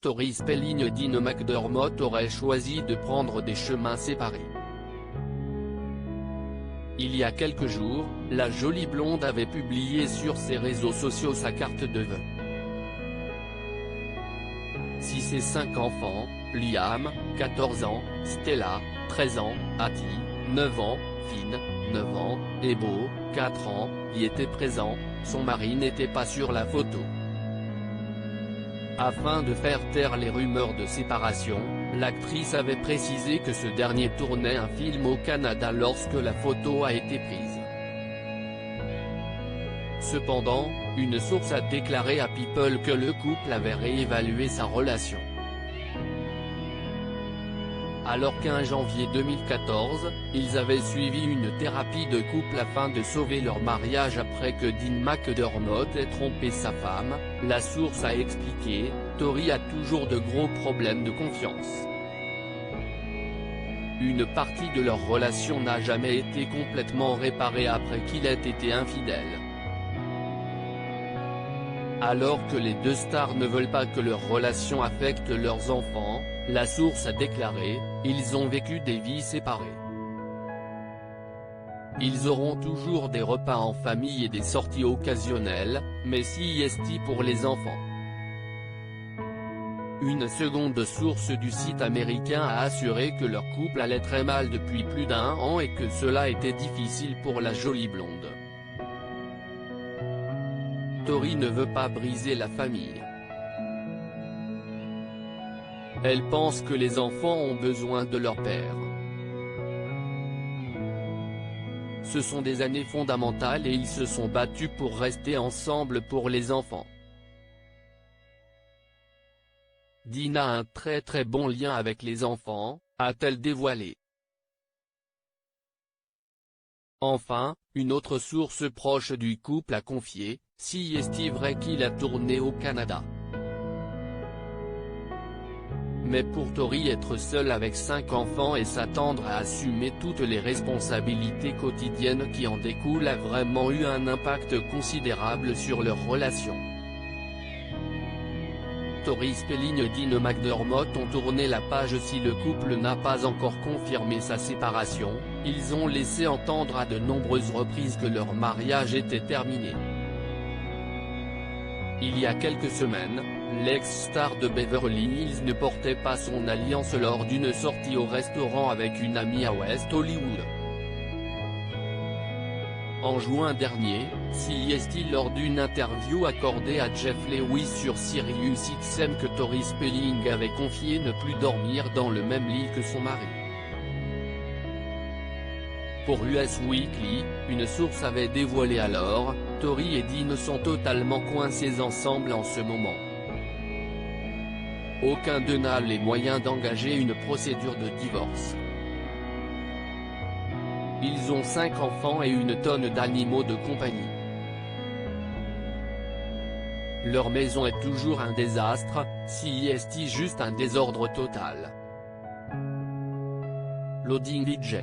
Tori Spelling et Dean McDermott auraient choisi de prendre des chemins séparés. Il y a quelques jours, la jolie blonde avait publié sur ses réseaux sociaux sa carte de vœux. Si ses 5 enfants, Liam, 14 ans, Stella, 13 ans, Hattie, 9 ans, Finn, 9 ans, et Beau, 4 ans, y étaient présents, son mari n'était pas sur la photo. Afin de faire taire les rumeurs de séparation, l'actrice avait précisé que ce dernier tournait un film au Canada lorsque la photo a été prise. Cependant, une source a déclaré à People que le couple avait réévalué sa relation. Alors qu'en janvier 2014, ils avaient suivi une thérapie de couple afin de sauver leur mariage après que Dean McDermott ait trompé sa femme, la source a expliqué, Tori a toujours de gros problèmes de confiance. Une partie de leur relation n'a jamais été complètement réparée après qu'il ait été infidèle. Alors que les deux stars ne veulent pas que leur relation affecte leurs enfants, la source a déclaré, ils ont vécu des vies séparées. Ils auront toujours des repas en famille et des sorties occasionnelles, mais CIST pour les enfants. Une seconde source du site américain a assuré que leur couple allait très mal depuis plus d'1 an et que cela était difficile pour la jolie blonde. Tori ne veut pas briser la famille. Elle pense que les enfants ont besoin de leur père. Ce sont des années fondamentales et ils se sont battus pour rester ensemble pour les enfants. Dean a un très bon lien avec les enfants, a-t-elle dévoilé. Enfin, une autre source proche du couple a confié, si est-il vrai qu'il a tourné au Canada. Mais pour Tori, être seule avec 5 enfants et s'attendre à assumer toutes les responsabilités quotidiennes qui en découlent a vraiment eu un impact considérable sur leur relation. Tori Spelling et Dean McDermott ont tourné la page. Si le couple n'a pas encore confirmé sa séparation, ils ont laissé entendre à de nombreuses reprises que leur mariage était terminé. Il y a quelques semaines, l'ex-star de Beverly Hills ne portait pas son alliance lors d'une sortie au restaurant avec une amie à West Hollywood. En juin dernier, CIST lors d'une interview accordée à Jeff Lewis sur Sirius XM que Tori Spelling avait confié ne plus dormir dans le même lit que son mari. Pour US Weekly, une source avait dévoilé alors, Tori et Dean sont totalement coincés ensemble en ce moment. Aucun d'eux n'a les moyens d'engager une procédure de divorce. Ils ont 5 enfants et une tonne d'animaux de compagnie. Leur maison est toujours un désastre, CIST juste un désordre total. Loading DJ.